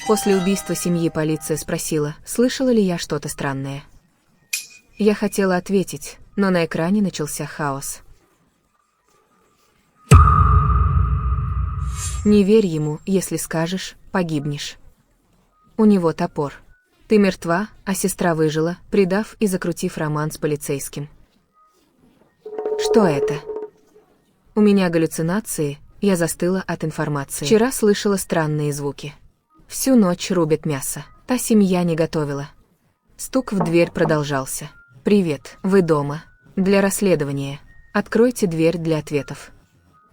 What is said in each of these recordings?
После убийства семьи полиция спросила, слышала ли я что-то странное. Я хотела ответить, но на экране начался хаос. Не верь ему, если скажешь, погибнешь. У него топор. Ты мертва, а сестра выжила, предав и закрутив роман с полицейским. Что это? У меня галлюцинации, я застыла от информации. Вчера слышала странные звуки. Всю ночь рубят мясо. Та семья не готовила. Стук в дверь продолжался. «Привет, вы дома? Для расследования. Откройте дверь для ответов».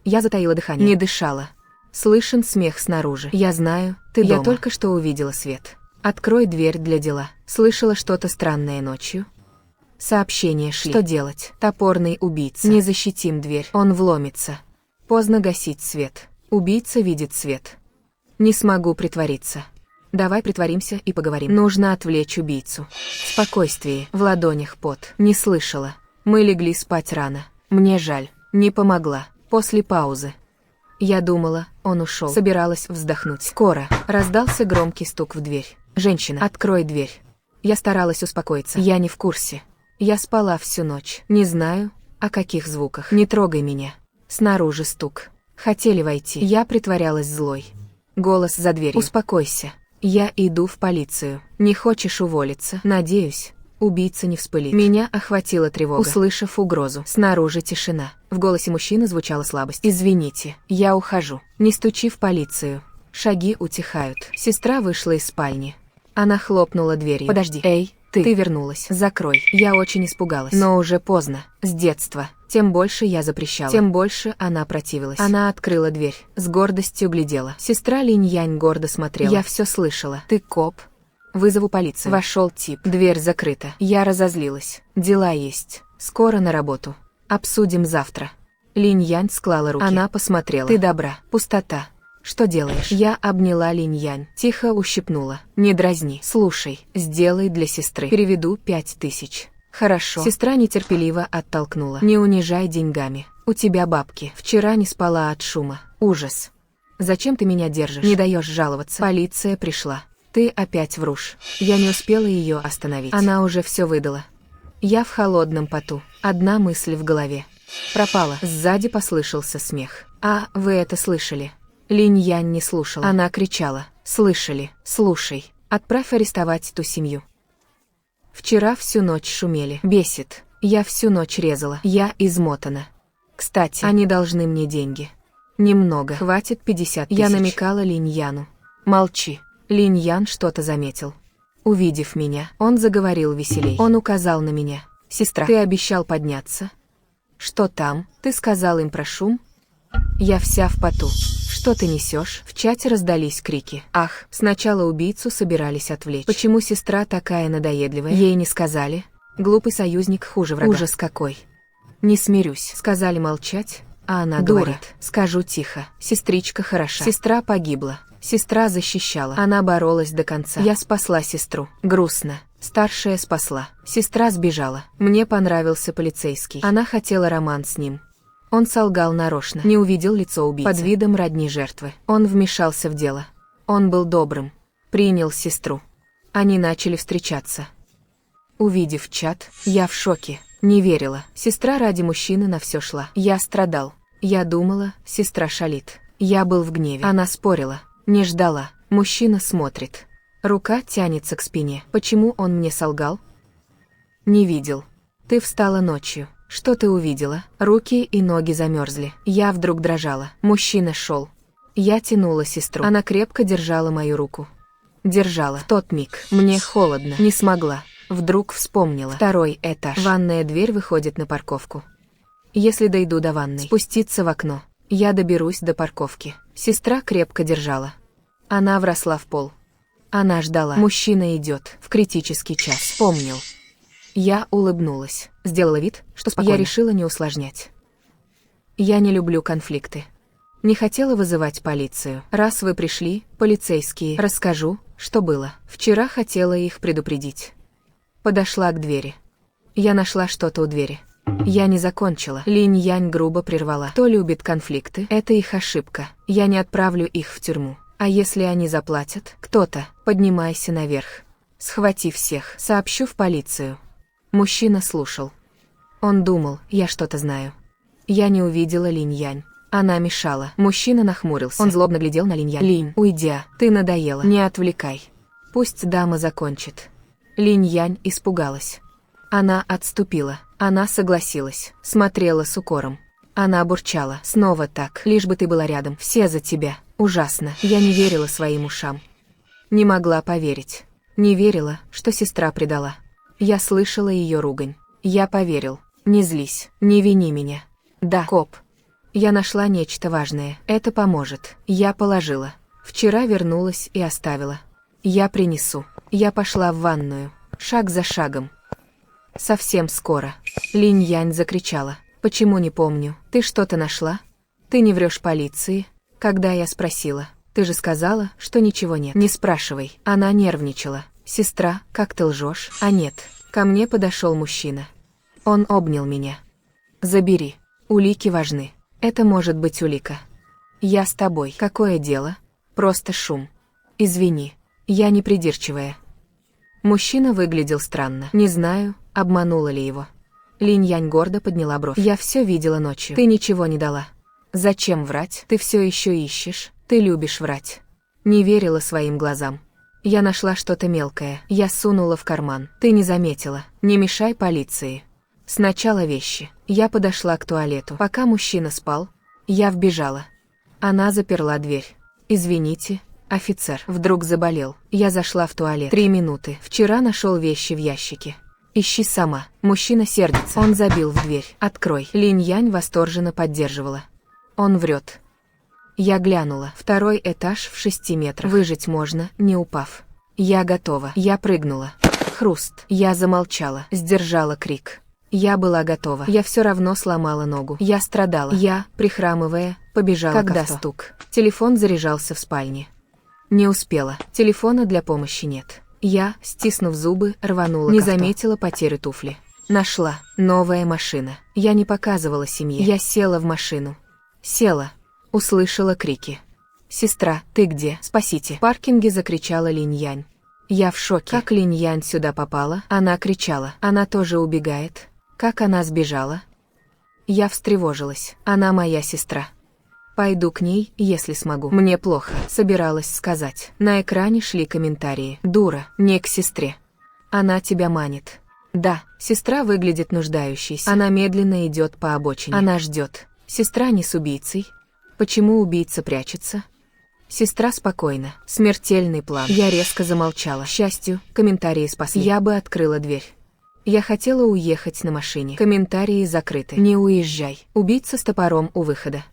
Я затаила дыхание. Не дышала. Слышен смех снаружи. Я знаю, ты дома. Я только что увидела свет. Открой дверь для дела. Слышала что-то странное ночью? Сообщения шли. Что делать? Топорный убийца. Не защитим дверь. Он вломится. Поздно гасить свет. Убийца видит свет. Не смогу притвориться. Давай притворимся и поговорим. Нужно отвлечь убийцу. Спокойствие. В ладонях пот. Не слышала. Мы легли спать рано. Мне жаль. Не помогла. После паузы. Я думала, он ушел. Собиралась вздохнуть. Скоро. Раздался громкий стук в дверь. «Женщина, открой дверь». Я старалась успокоиться. Я не в курсе. Я спала всю ночь. Не знаю, о каких звуках. Не трогай меня. Снаружи стук. Хотели войти. Я притворялась злой. Голос за дверью. Успокойся. Я иду в полицию. Не хочешь уволиться? Надеюсь, убийца не вспылит. Меня охватила тревога, услышав угрозу. Снаружи тишина. В голосе мужчины звучала слабость. «Извините, я ухожу. Не стучи в полицию». Шаги утихают. Сестра вышла из спальни. Она хлопнула дверью. «Подожди. Эй, ты вернулась. Закрой». Я очень испугалась. Но уже поздно. С детства. Тем больше я запрещала. Тем больше она противилась. Она открыла дверь. С гордостью глядела. Сестра Линь-Янь гордо смотрела. Я все слышала. «Ты коп?» «Вызову полицию». Вошел тип. Дверь закрыта. Я разозлилась. Дела есть. Скоро на работу. Обсудим завтра. Линь-Янь склала руки. Она посмотрела. «Ты добра. Пустота. Что делаешь?» Я обняла Линь-Янь. Тихо ущипнула. «Не дразни. Слушай, сделай для сестры. Переведу 5000. «Хорошо». Сестра нетерпеливо оттолкнула. «Не унижай деньгами. У тебя бабки. Вчера не спала от шума. Ужас. Зачем ты меня держишь? Не даешь жаловаться?» Полиция пришла. «Ты опять врушь». Я не успела ее остановить. Она уже все выдала. Я в холодном поту. Одна мысль в голове. Пропала. Сзади послышался смех. «А, вы это слышали?» Линь-Янь не слушала. Она кричала. «Слышали? Слушай. Отправь арестовать ту семью». Вчера всю ночь шумели. Бесит. Я всю ночь резала. Я измотана. Кстати, они должны мне деньги. Немного. Хватит 50 000. Я намекала Линь-Яну. «Молчи». Линь-Ян что-то заметил. Увидев меня, он заговорил веселей. Он указал на меня. «Сестра, ты обещал подняться?» «Что там? Ты сказал им про шум?» Я вся в поту. «Что ты несешь?» В чате раздались крики. «Ах, сначала убийцу собирались отвлечь. Почему сестра такая надоедливая? Ей не сказали?» Глупый союзник хуже врага. Ужас какой. «Не смирюсь». Сказали молчать, а она говорит. Скажу тихо. Сестричка хороша. Сестра погибла. Сестра защищала. Она боролась до конца. Я спасла сестру. Грустно. Старшая спасла. Сестра сбежала. Мне понравился полицейский. Она хотела роман с ним. Он солгал нарочно. Не увидел лицо убийцы. Под видом родни жертвы. Он вмешался в дело. Он был добрым. Принял сестру. Они начали встречаться. Увидев чат, я в шоке. Не верила. Сестра ради мужчины на все шла. Я страдал. Я думала, сестра шалит. Я был в гневе. Она спорила. Не ждала. Мужчина смотрит. Рука тянется к спине. Почему он мне солгал? Не видел. Ты встала ночью. Что ты увидела? Руки и ноги замерзли. Я вдруг дрожала. Мужчина шел. Я тянула сестру. Она крепко держала мою руку. Держала. В тот миг. Мне холодно. Не смогла. Вдруг вспомнила. 2-й этаж. Ванная дверь выходит на парковку. Если дойду до ванной, спуститься в окно. Я доберусь до парковки. Сестра крепко держала. Она вросла в пол. Она ждала. Мужчина идет. В критический час. Вспомнил. Я улыбнулась. Сделала вид, что спокойно. Я решила не усложнять. Я не люблю конфликты. Не хотела вызывать полицию. Раз вы пришли, полицейские, расскажу, что было. Вчера хотела их предупредить. Подошла к двери. Я нашла что-то у двери. Я не закончила. Линь-Янь грубо прервала. Кто любит конфликты? Это их ошибка. Я не отправлю их в тюрьму. А если они заплатят? Кто-то, поднимайся наверх. Схвати всех, сообщу в полицию. Мужчина слушал. Он думал, я что-то знаю. Я не увидела Линь-Янь. Она мешала. Мужчина нахмурился. Он злобно глядел на Линь-Янь. Линь, уйди, ты надоела. Не отвлекай. Пусть дама закончит. Линь-Янь испугалась. Она отступила. Она согласилась. Смотрела с укором. Она бурчала. Снова так. Лишь бы ты была рядом. Все за тебя. Ужасно. Я не верила своим ушам. Не могла поверить. Не верила, что сестра предала. Я слышала ее ругань. Я поверил. Не злись. Не вини меня. Да, коп. Я нашла нечто важное. Это поможет. Я положила. Вчера вернулась и оставила. Я принесу. Я пошла в ванную. Шаг за шагом. Совсем скоро. Линь-Янь закричала. Почему не помню? Ты что-то нашла? Ты не врешь полиции? Когда я спросила, ты же сказала, что ничего нет. Не спрашивай. Она нервничала. Сестра, как ты лжешь? А нет. Ко мне подошел мужчина. Он обнял меня. Забери. Улики важны. Это может быть улика. Я с тобой. Какое дело? Просто шум. Извини. Я не придирчивая. Мужчина выглядел странно. Не знаю, обманула ли его. Линь-Янь гордо подняла бровь. Я все видела ночью. Ты ничего не дала. Зачем врать? Ты все еще ищешь. Ты любишь врать. Не верила своим глазам. Я нашла что-то мелкое. Я сунула в карман. Ты не заметила. Не мешай полиции. Сначала вещи. Я подошла к туалету. Пока мужчина спал, я вбежала. Она заперла дверь. Извините, офицер. Вдруг заболел. Я зашла в туалет. 3 минуты. Вчера нашел вещи в ящике. Ищи сама. Мужчина сердится. Он забил в дверь. Открой. Линь-Янь восторженно поддерживала. Он врет. Я глянула. 2-й этаж в 6 метрах. Выжить можно, не упав. Я готова. Я прыгнула. Хруст. Я замолчала. Сдержала крик. Я была готова. Я все равно сломала ногу. Я страдала. Я, прихрамывая, побежала к авто. Когда стук. Телефон заряжался в спальне. Не успела. Телефона для помощи нет. Я, стиснув зубы, рванула к авто. Не заметила потери туфли. Нашла. Новая машина. Я не показывала семье. Я села в машину. Села. Услышала крики. «Сестра, ты где? Спасите!» В паркинге закричала Линь-Янь. Я в шоке. Как Линь-Янь сюда попала? Она кричала. Она тоже убегает. Как она сбежала? Я встревожилась. Она моя сестра. Пойду к ней, если смогу. Мне плохо, собиралась сказать. На экране шли комментарии. Дура, не к сестре. Она тебя манит. Да, сестра выглядит нуждающейся. Она медленно идет по обочине. Она ждет. Сестра не с убийцей. Почему убийца прячется? Сестра спокойна. Смертельный план. Я резко замолчала. К счастью, комментарии спасли. Я бы открыла дверь. Я хотела уехать на машине. Комментарии закрыты. Не уезжай. Убийца с топором у выхода.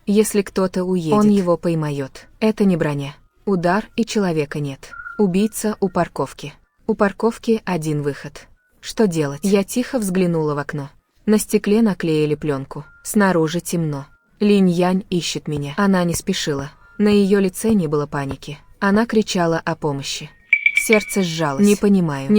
Если кто-то уедет, он его поймает. Это не броня. Удар, и человека нет. Убийца у парковки. У парковки один выход. Что делать? Я тихо взглянула в окно. На стекле наклеили пленку. Снаружи темно. Линь-Янь ищет меня. Она не спешила. На ее лице не было паники. Она кричала о помощи. Сердце сжалось. Не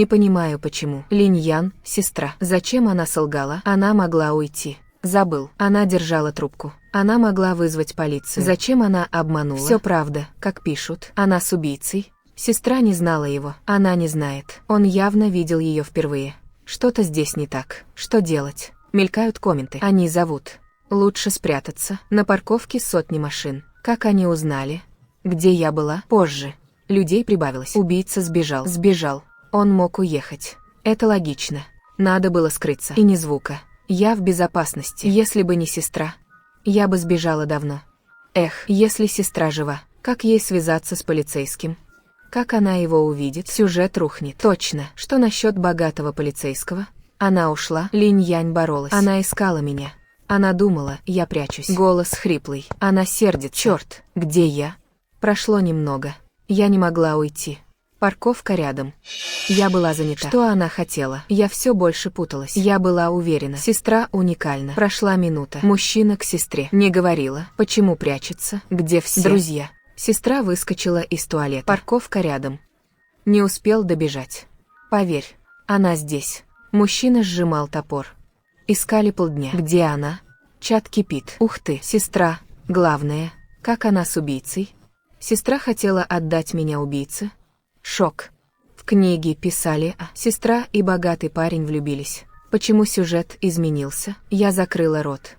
понимаю почему. Линь-Янь, сестра. Зачем она солгала? Она могла уйти. Забыл. Она держала трубку. Она могла вызвать полицию. Зачем она обманула? Все правда, как пишут. Она с убийцей. Сестра не знала его. Она не знает. Он явно видел ее впервые. Что-то здесь не так. Что делать? Мелькают комменты. Они зовут. Лучше спрятаться. На парковке сотни машин. Как они узнали? Где я была? Позже. Людей прибавилось. Убийца сбежал. Он мог уехать. Это логично. Надо было скрыться. И ни звука. Я в безопасности. Если бы не сестра, я бы сбежала давно. Эх, если сестра жива, как ей связаться с полицейским? Как она его увидит? Сюжет рухнет. Точно. Что насчет богатого полицейского? Она ушла. Линь-Янь боролась. Она искала меня. Она думала, я прячусь. Голос хриплый. Она сердится. Черт, где я? Прошло немного. Я не могла уйти. Парковка рядом. Я была занята. Что она хотела? Я все больше путалась. Я была уверена. Сестра уникальна. Прошла минута. Мужчина к сестре. Не говорила. Почему прячется? Где все? Друзья. Сестра выскочила из туалета. Парковка рядом. Не успел добежать. Поверь, она здесь. Мужчина сжимал топор. Искали полдня. Где она? Чат кипит. Ух ты, сестра. Главное, как она с убийцей? Сестра хотела отдать меня убийце? Шок. В книге писали, сестра и богатый парень влюбились. Почему сюжет изменился? Я закрыла рот.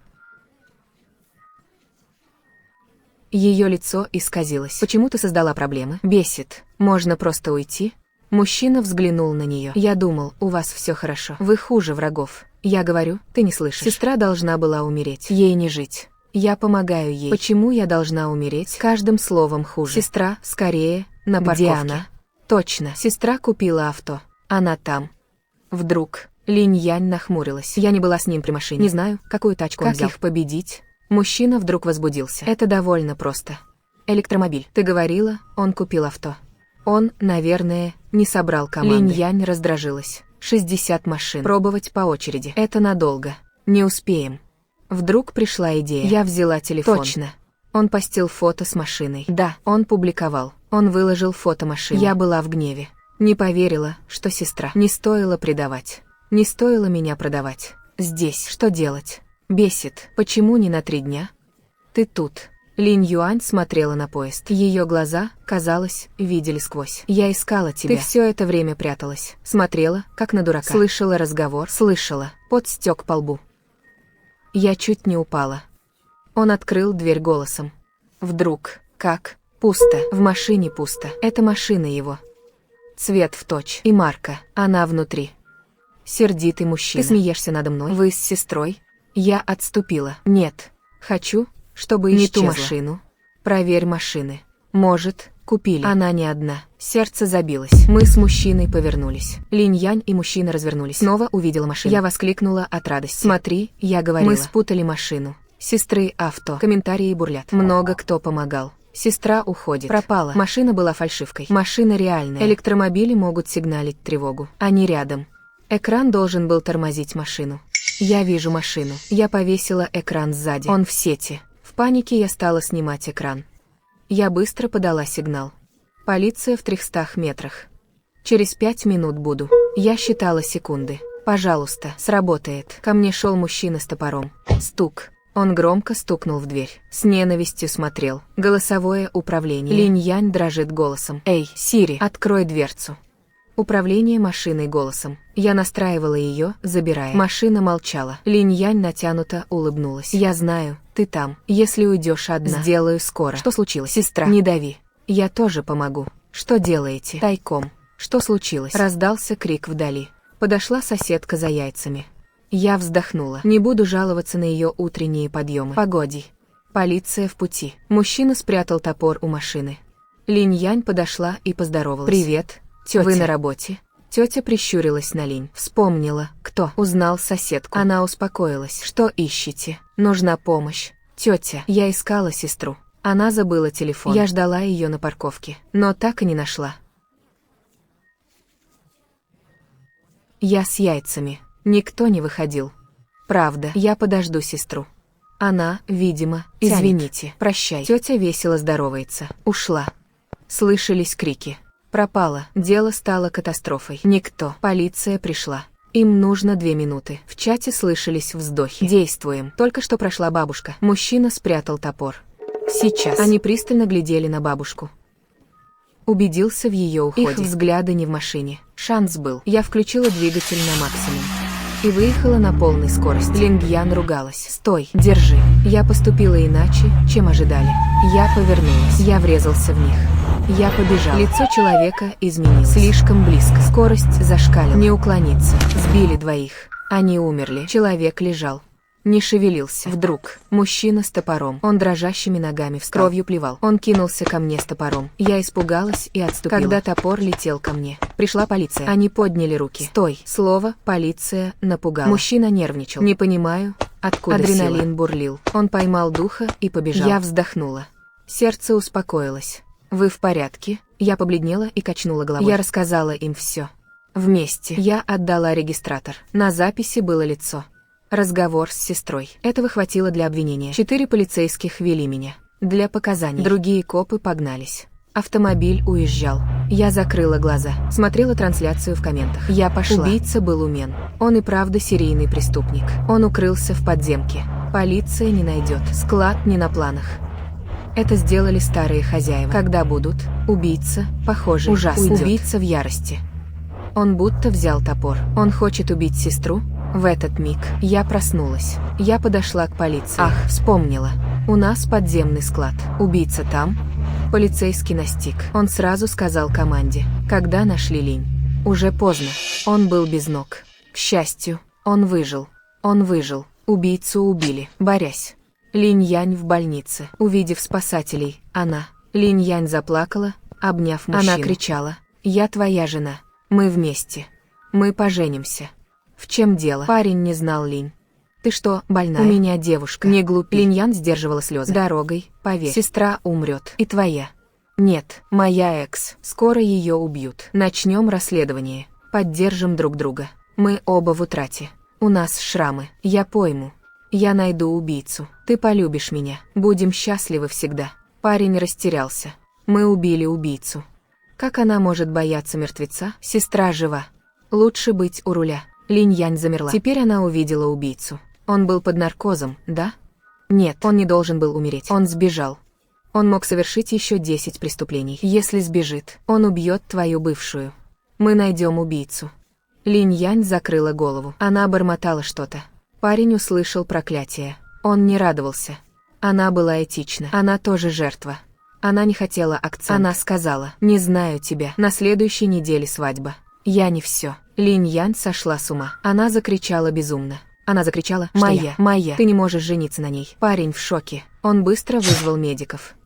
Ее лицо исказилось. Почему ты создала проблемы? Бесит. Можно просто уйти? Мужчина взглянул на нее. Я думал, у вас все хорошо. Вы хуже врагов. Я говорю, ты не слышишь. Сестра должна была умереть. Ей не жить. Я помогаю ей. Почему я должна умереть? Каждым словом хуже. Сестра, скорее, на парковке. Где она? Точно. Сестра купила авто. Она там. Вдруг Линь-Янь нахмурилась. Я не была с ним при машине. Не знаю, какую тачку он взял. Как их победить? Мужчина вдруг возбудился. Это довольно просто. Электромобиль. Ты говорила, он купил авто. Он, наверное, не собрал команды. Линь-Янь раздражилась. 60 машин. Пробовать по очереди. Это надолго. Не успеем. Вдруг пришла идея. Я взяла телефон. Точно. Он постил фото с машиной. Да, он публиковал. Он выложил фото машины. Я была в гневе. Не поверила, что сестра. Не стоило предавать. Не стоило меня продавать. Здесь. Что делать? Бесит. Почему не на 3 дня? Ты тут. Линь-Юань смотрела на поезд. Ее глаза, казалось, видели сквозь. Я искала тебя. Ты все это время пряталась. Смотрела, как на дурака. Слышала разговор. Слышала. Пот стек по лбу. Я чуть не упала. Он открыл дверь голосом. Вдруг. Как? Пусто. В машине пусто. Это машина его. Цвет в точь. И марка. Она внутри. Сердитый мужчина. Ты смеешься надо мной? Вы с сестрой? Я отступила. Нет. Хочу, чтобы исчезла. Не ту машину. Проверь машины. Может, купили. Она не одна. Сердце забилось. Мы с мужчиной повернулись. Линь-Янь и мужчина развернулись. Снова увидела машину. Я воскликнула от радости. Смотри, я говорила. Мы спутали машину. Сестры авто. Комментарии бурлят. Много кто помогал. Сестра уходит. Пропала. Машина была фальшивкой. Машина реальная. Электромобили могут сигналить тревогу. Они рядом. Экран должен был тормозить машину. Я вижу машину. Я повесила экран сзади. Он в сети. В панике я стала снимать экран. Я быстро подала сигнал. Полиция в 300 метрах. Через 5 минут буду. Я считала секунды. Пожалуйста, сработает. Ко мне шел мужчина с топором. Стук. Он громко стукнул в дверь. С ненавистью смотрел. Голосовое управление. Линь-Янь дрожит голосом. Эй, Сири, открой дверцу. Управление машиной голосом. Я настраивала ее, забирая. Машина молчала. Линь-Янь натянуто улыбнулась. Я знаю, ты там. Если уйдешь одна, сделаю скоро. Что случилось? Сестра, не дави. Я тоже помогу. Что делаете? Тайком. Что случилось? Раздался крик вдали. Подошла соседка за яйцами. Я вздохнула. Не буду жаловаться на ее утренние подъемы. Погоди. Полиция в пути. Мужчина спрятал топор у машины. Линь-Янь подошла и поздоровалась. Привет. Тетя. Вы на работе? Тетя прищурилась на Линь. Вспомнила, кто. Узнал соседку. Она успокоилась. Что ищете? Нужна помощь. Тетя, я искала сестру. Она забыла телефон. Я ждала ее на парковке, но так и не нашла. Я с яйцами. Никто не выходил. Правда, я подожду сестру. Она, видимо, извините. Прощай. Тетя весело здоровается. Ушла. Слышались крики. Пропала. Дело стало катастрофой. Никто. Полиция пришла. Им нужно 2 минуты. В чате слышались вздохи. Действуем. Только что прошла бабушка. Мужчина спрятал топор. Сейчас. Они пристально глядели на бабушку. Убедился в ее уходе. Их взгляды не в машине. Шанс был. Я включила двигатель на максимум. И выехала на полной скорости. Линь-Янь ругалась. Стой, держи. Я поступила иначе, чем ожидали. Я повернулась. Я врезался в них. Я побежал. Лицо человека изменилось. Слишком близко. Скорость зашкалила. Не уклониться. Сбили 2. Они умерли. Человек лежал. Не шевелился. Вдруг. Мужчина с топором. Он дрожащими ногами встал. Кровью плевал. Он кинулся ко мне с топором. Я испугалась и отступила. Когда топор летел ко мне, пришла полиция. Они подняли руки. Стой. Слово «полиция» напугало. Мужчина нервничал. Не понимаю, откуда адреналин сила. Бурлил. Он поймал духа и побежал. Я вздохнула. Сердце успокоилось. Вы в порядке? Я побледнела и качнула головой. Я рассказала им все. Вместе. Я отдала регистратор. На записи было лицо. Разговор с сестрой. Этого хватило для обвинения. 4 полицейских вели меня. Для показаний. Другие копы погнались. Автомобиль уезжал. Я закрыла глаза. Смотрела трансляцию в комментах. Я пошла. Убийца был умен. Он и правда серийный преступник. Он укрылся в подземке. Полиция не найдет. Склад не на планах. Это сделали старые хозяева. Когда будут, убийца, похоже, ужасно. Убийца в ярости. Он будто взял топор. Он хочет убить сестру? В этот миг я проснулась. Я подошла к полиции. Ах, вспомнила. У нас подземный склад. Убийца там? Полицейский настиг. Он сразу сказал команде. Когда нашли Линь? Уже поздно. Он был без ног. К счастью, он выжил. Он выжил. Убийцу убили, борясь. Линь Янь в больнице. Увидев спасателей, Линь Янь заплакала, обняв мужчину. Она кричала. «Я твоя жена. Мы вместе. Мы поженимся». В чем дело? Парень не знал Линь. Ты что, больная? У меня девушка. Не глупи. Линь Ян сдерживала слезы. Дорогой, поверь. Сестра умрет. И твоя. Нет, моя экс. Скоро ее убьют. Начнем расследование. Поддержим друг друга. Мы оба в утрате. У нас шрамы. Я пойму. Я найду убийцу. Ты полюбишь меня. Будем счастливы всегда. Парень растерялся. Мы убили убийцу. Как она может бояться мертвеца? Сестра жива. Лучше быть у руля. Линь Янь замерла. Теперь она увидела убийцу. Он был под наркозом, да? Нет, он не должен был умереть. Он сбежал. Он мог совершить еще 10 преступлений. Если сбежит, он убьет твою бывшую. Мы найдем убийцу. Линь Янь закрыла голову. Она бормотала что-то. Парень услышал проклятие. Он не радовался. Она была этична. Она тоже жертва. Она не хотела акцента. Она сказала: «Не знаю тебя. На следующей неделе свадьба. Я не все». Линь Янь сошла с ума. Она закричала безумно. Она закричала: «Моя, моя, ты не можешь жениться на ней». Парень в шоке. Он быстро вызвал медиков.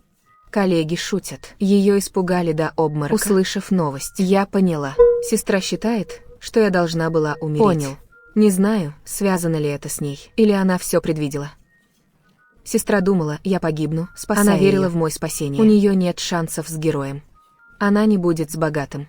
Коллеги шутят. Ее испугали до обморока. Услышав новость, я поняла. Сестра считает, что я должна была умереть. Понял. Не знаю, связано ли это с ней, или она все предвидела. Сестра думала, я погибну, спасая Она верила в мой спасение. У нее нет шансов с героем. Она не будет с богатым.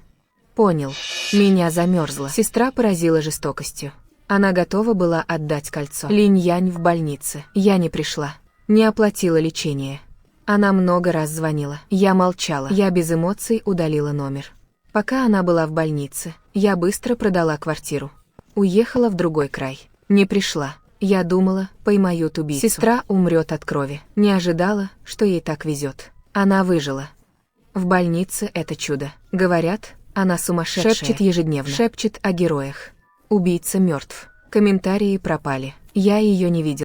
Понял. Меня замерзло. Сестра поразила жестокостью. Она готова была отдать кольцо. Линь Янь в больнице. Я не пришла. Не оплатила лечение. Она много раз звонила. Я молчала. Я без эмоций удалила номер. Пока она была в больнице, я быстро продала квартиру. Уехала в другой край. Не пришла. Я думала, поймают убийцу. Сестра умрет от крови. Не ожидала, что ей так везет. Она выжила. В больнице это чудо. Говорят, она сумасшедшая. Шепчет ежедневно. Шепчет о героях. Убийца мертв. Комментарии пропали. Я ее не видела.